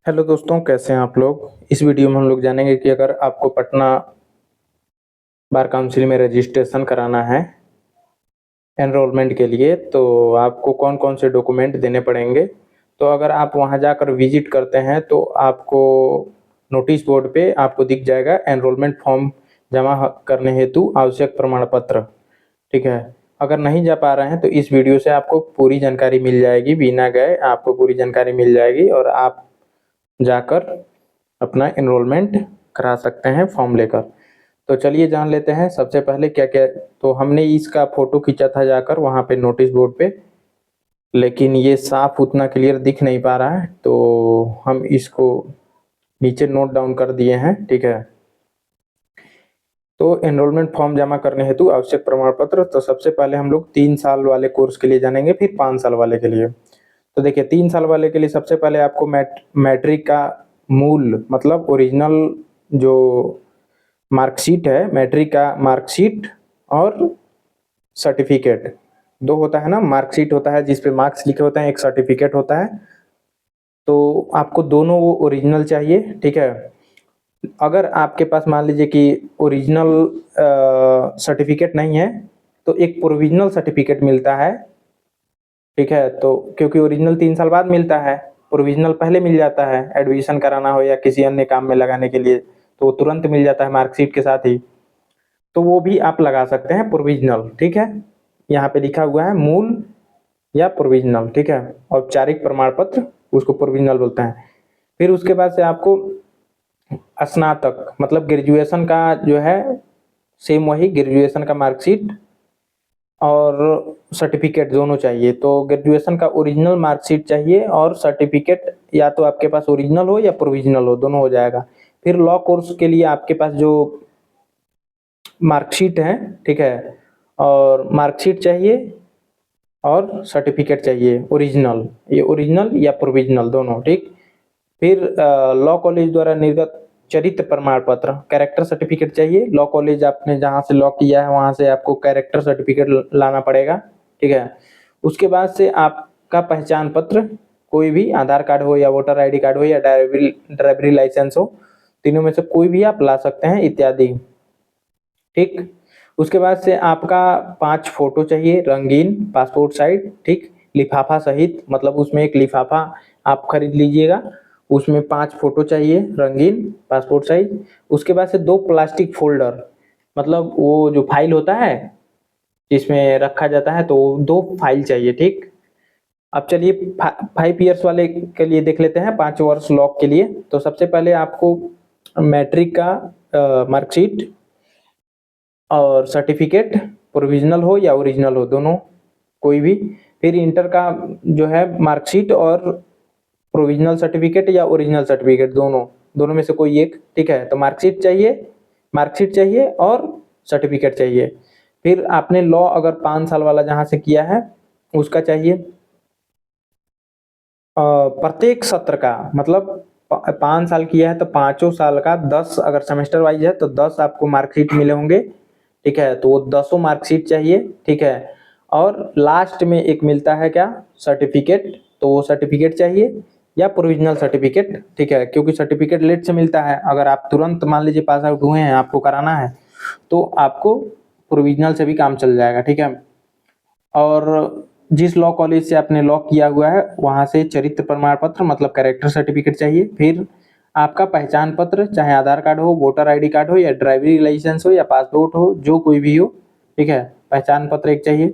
Hello दोस्तों, कैसे हैं आप लोग। इस वीडियो में हम लोग जानेंगे कि अगर आपको पटना बार काउंसिल में रजिस्ट्रेशन कराना है एनरोलमेंट के लिए तो आपको कौन कौन से डॉक्यूमेंट देने पड़ेंगे। तो अगर आप वहां जाकर विजिट करते हैं तो आपको नोटिस बोर्ड पे आपको दिख जाएगा एनरोलमेंट फॉर्म जमा करने हेतु आवश्यक प्रमाण पत्र। ठीक है। अगर नहीं जा पा रहे हैं तो इस वीडियो से आपको पूरी जानकारी मिल जाएगी, बिना गए आपको पूरी जानकारी मिल जाएगी और आप जाकर अपना एनरोलमेंट करा सकते हैं फॉर्म लेकर। तो चलिए जान लेते हैं सबसे पहले क्या क्या। तो हमने इसका फोटो खींचा था जाकर वहाँ पे नोटिस बोर्ड पे, लेकिन ये साफ उतना क्लियर दिख नहीं पा रहा है तो हम इसको नीचे नोट डाउन कर दिए हैं। ठीक है। तो एनरोलमेंट फॉर्म जमा करने हेतु आवश्यक प्रमाण पत्र, तो सबसे पहले हम लोग 3 साल वाले कोर्स के लिए जानेंगे, फिर 5 साल वाले के लिए। तो देखिए 3 साल वाले के लिए सबसे पहले आपको मैट्रिक का मूल मतलब ओरिजिनल जो मार्कशीट है, मैट्रिक का मार्कशीट और सर्टिफिकेट दो होता है ना। मार्कशीट होता है जिसपे मार्क्स लिखे होते हैं, एक सर्टिफिकेट होता है। तो आपको दोनों वो ओरिजिनल चाहिए। ठीक है। अगर आपके पास मान लीजिए कि ओरिजिनल सर्टिफिकेट नहीं है तो एक प्रोविजनल सर्टिफिकेट मिलता है। ठीक है। तो क्योंकि ओरिजिनल 3 साल बाद मिलता है, प्रोविजनल पहले मिल जाता है, एडमिशन कराना हो या किसी अन्य काम में लगाने के लिए तो तुरंत मिल जाता है मार्कशीट के साथ ही। तो वो भी आप लगा सकते हैं प्रोविजनल। ठीक है। यहाँ पे लिखा हुआ है मूल या प्रोविजनल। ठीक है। औपचारिक प्रमाण पत्र उसको प्रोविजनल बोलते हैं। फिर उसके बाद से आपको स्नातक मतलब ग्रेजुएशन का जो है सेम वही ग्रेजुएशन का मार्कशीट और सर्टिफिकेट दोनों चाहिए। तो ग्रेजुएशन का ओरिजिनल मार्कशीट चाहिए और सर्टिफिकेट या तो आपके पास ओरिजिनल हो या प्रोविजनल हो, दोनों हो जाएगा। फिर लॉ कोर्स के लिए आपके पास जो मार्कशीट है, ठीक है, और मार्कशीट चाहिए और सर्टिफिकेट चाहिए ओरिजिनल, ये ओरिजिनल या प्रोविजनल दोनों। ठीक। फिर लॉ कॉलेज द्वारा निर्गत चरित्र प्रमाण पत्र कैरेक्टर सर्टिफिकेट चाहिए। लॉ कॉलेज आपने जहाँ से लॉ किया है वहाँ से आपको कैरेक्टर सर्टिफिकेट लाना पड़ेगा। ठीक है। उसके बाद से आपका पहचान पत्र कोई भी आधार कार्ड हो या वोटर आईडी कार्ड हो या ड्राइवरी लाइसेंस हो, तीनों में से कोई भी आप ला सकते हैं इत्यादि। ठीक। उसके बाद से आपका 5 फोटो चाहिए रंगीन पासपोर्ट साइज। ठीक। लिफाफा सहित मतलब उसमें एक लिफाफा आप खरीद लीजिएगा, उसमें 5 फोटो चाहिए रंगीन पासपोर्ट साइज। उसके बाद से 2 प्लास्टिक फोल्डर मतलब वो जो फाइल होता है जिसमें रखा जाता है, तो 2 फाइल चाहिए। ठीक। अब चलिए 5 ईयर्स वाले के लिए देख लेते हैं, 5 वर्ष लॉक के लिए। तो सबसे पहले आपको मैट्रिक का मार्कशीट और सर्टिफिकेट प्रोविजनल हो या ओरिजिनल हो, दोनों कोई भी। फिर इंटर का जो है मार्कशीट और प्रोविजनल सर्टिफिकेट या ओरिजिनल सर्टिफिकेट, दोनों दोनों में से कोई एक। ठीक है। तो मार्कशीट चाहिए और सर्टिफिकेट चाहिए। फिर आपने लॉ अगर 5 साल वाला जहाँ से किया है उसका चाहिए प्रत्येक सत्र का मतलब 5 साल किया है तो 5 साल का 10, अगर सेमेस्टर वाइज है तो 10 आपको मार्कशीट मिले होंगे। ठीक है। तो वो 10 मार्कशीट चाहिए। ठीक है। और लास्ट में एक मिलता है क्या, सर्टिफिकेट, तो वो सर्टिफिकेट चाहिए या प्रोविजनल सर्टिफिकेट। ठीक है। क्योंकि सर्टिफिकेट लेट से मिलता है, अगर आप तुरंत मान लीजिए पास आउट हुए हैं आपको कराना है तो आपको प्रोविजनल से भी काम चल जाएगा। ठीक है। और जिस लॉ कॉलेज से आपने लॉ किया हुआ है वहां से चरित्र प्रमाण पत्र मतलब कैरेक्टर सर्टिफिकेट चाहिए। फिर आपका पहचान पत्र चाहे आधार कार्ड हो, वोटर आईडी कार्ड हो या ड्राइवरी लाइसेंस हो या पासपोर्ट हो, जो कोई भी हो। ठीक है। पहचान पत्र एक चाहिए।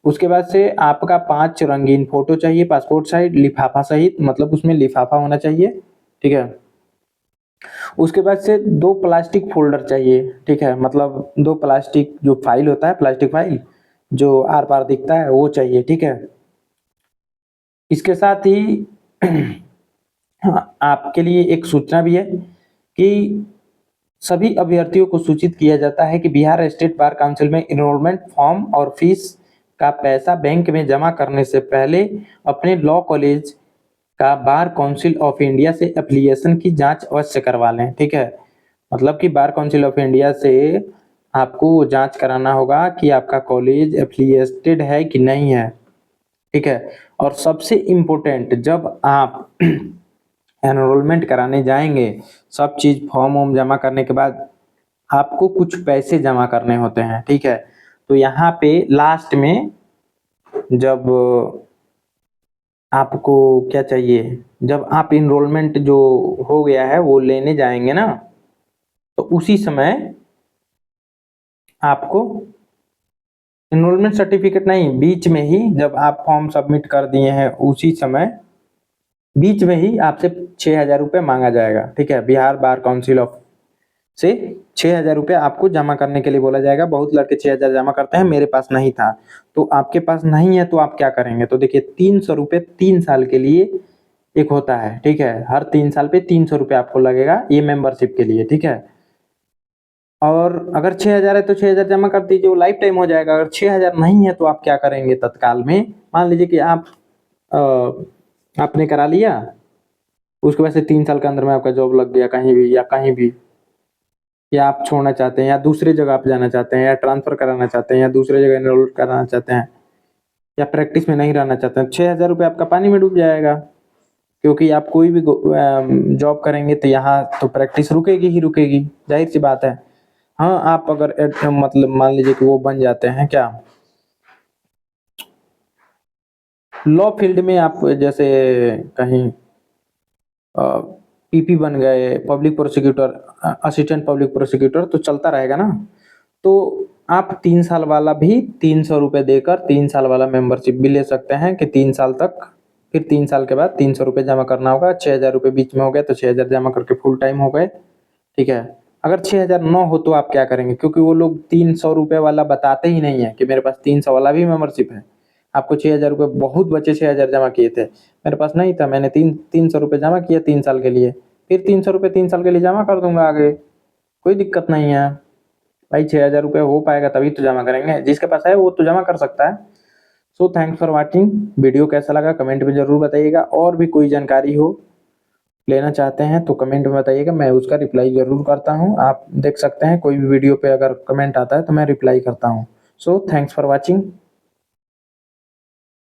उसके बाद से आपका 5 रंगीन फोटो चाहिए पासपोर्ट साइज लिफाफा सहित, मतलब उसमें लिफाफा होना चाहिए। ठीक है। उसके बाद से 2 प्लास्टिक फोल्डर चाहिए। ठीक है। मतलब 2 प्लास्टिक जो फाइल होता है, प्लास्टिक फाइल जो आर पार दिखता है वो चाहिए। ठीक है। इसके साथ ही आपके लिए एक सूचना भी है कि सभी अभ्यर्थियों को सूचित किया जाता है कि बिहार स्टेट बार काउंसिल में इनरोलमेंट फॉर्म और फीस का पैसा बैंक में जमा करने से पहले अपने लॉ कॉलेज का बार काउंसिल ऑफ इंडिया से एफिलिएशन की जांच अवश्य करवा लें। ठीक है। मतलब कि बार काउंसिल ऑफ इंडिया से आपको वो जांच कराना होगा कि आपका कॉलेज एफिलिएटेड है कि नहीं है। ठीक है। और सबसे इम्पोर्टेंट, जब आप एनरोलमेंट कराने जाएंगे, सब चीज फॉर्म वॉर्म जमा करने के बाद आपको कुछ पैसे जमा करने होते हैं, ठीक है। तो यहाँ पे लास्ट में जब आपको क्या चाहिए, जब आप इनरोलमेंट जो हो गया है वो लेने जाएंगे ना, तो उसी समय आपको इनरोलमेंट सर्टिफिकेट नहीं, बीच में ही जब आप फॉर्म सबमिट कर दिए हैं उसी समय बीच में ही आपसे 6,000 रुपये मांगा जाएगा, ठीक है। बिहार बार काउंसिल ऑफ से 6,000 रुपये आपको जमा करने के लिए बोला जाएगा। बहुत लड़के 6,000 जमा करते हैं, मेरे पास नहीं था। तो आपके पास नहीं है तो आप क्या करेंगे, तो देखिए 300 रुपये 3 साल के लिए एक होता है, ठीक है। हर 3 साल पे 300 रुपये आपको लगेगा ये मेंबरशिप के लिए, ठीक है। और अगर 6,000 है तो 6,000 जमा कर दीजिए, वो लाइफ टाइम हो जाएगा। अगर 6,000 नहीं है तो आप क्या करेंगे तत्काल में, मान लीजिए कि आपने करा लिया, उसके बाद से 3 साल के अंदर में आपका जॉब लग गया कहीं भी, या आप छोड़ना चाहते हैं या दूसरी जगह आप जाना चाहते हैं या ट्रांसफर कराना चाहते हैं या दूसरी जगह एनरोल कराना चाहते हैं या प्रैक्टिस में नहीं रहना चाहते हैं, 6,000 रुपये आपका पानी में डूब जाएगा। क्योंकि आप कोई भी जॉब करेंगे तो यहाँ तो प्रैक्टिस रुकेगी ही रुकेगी, जाहिर सी बात है। हाँ, आप अगर मतलब मान लीजिए कि वो बन जाते हैं क्या, लॉ फील्ड में आप जैसे कहीं पीपी बन गए, public prosecutor, assistant public prosecutor, तो चलता रहेगा ना। तो आप 3 साल वाला भी 300 रुपये देकर 3 साल वाला मेंबरशिप भी ले सकते हैं कि 3 साल तक, फिर 3 साल के बाद 300 रुपये जमा करना होगा। 6,000 रुपये बीच में हो गए तो 6,000 जमा करके फुल टाइम हो गए, ठीक है। अगर 6,000 न हो तो आप क्या करेंगे, क्योंकि वो लोग 300 रुपये वाला बताते ही नहीं है कि मेरे पास 300 वाला भी मेंबरशिप है। आपको 6,000 रुपये बहुत बचे, 6,000 जमा किए थे, मेरे पास नहीं था, मैंने 300 रुपये जमा किया 3 साल के लिए, फिर 300 रुपये 3 साल के लिए जमा कर दूंगा आगे, कोई दिक्कत नहीं है भाई। 6,000 रुपये हो पाएगा तभी तो जमा करेंगे, जिसके पास है वो तो जमा कर सकता है। So thanks for watching. Video कैसा लगा कमेंट में जरूर बताइएगा, और भी कोई जानकारी हो लेना चाहते हैं तो कमेंट में बताइएगा, मैं उसका रिप्लाई जरूर करता हूँ। आप देख सकते हैं कोई भी वीडियो पे अगर कमेंट आता है तो मैं रिप्लाई करता हूँ। So thanks for watching.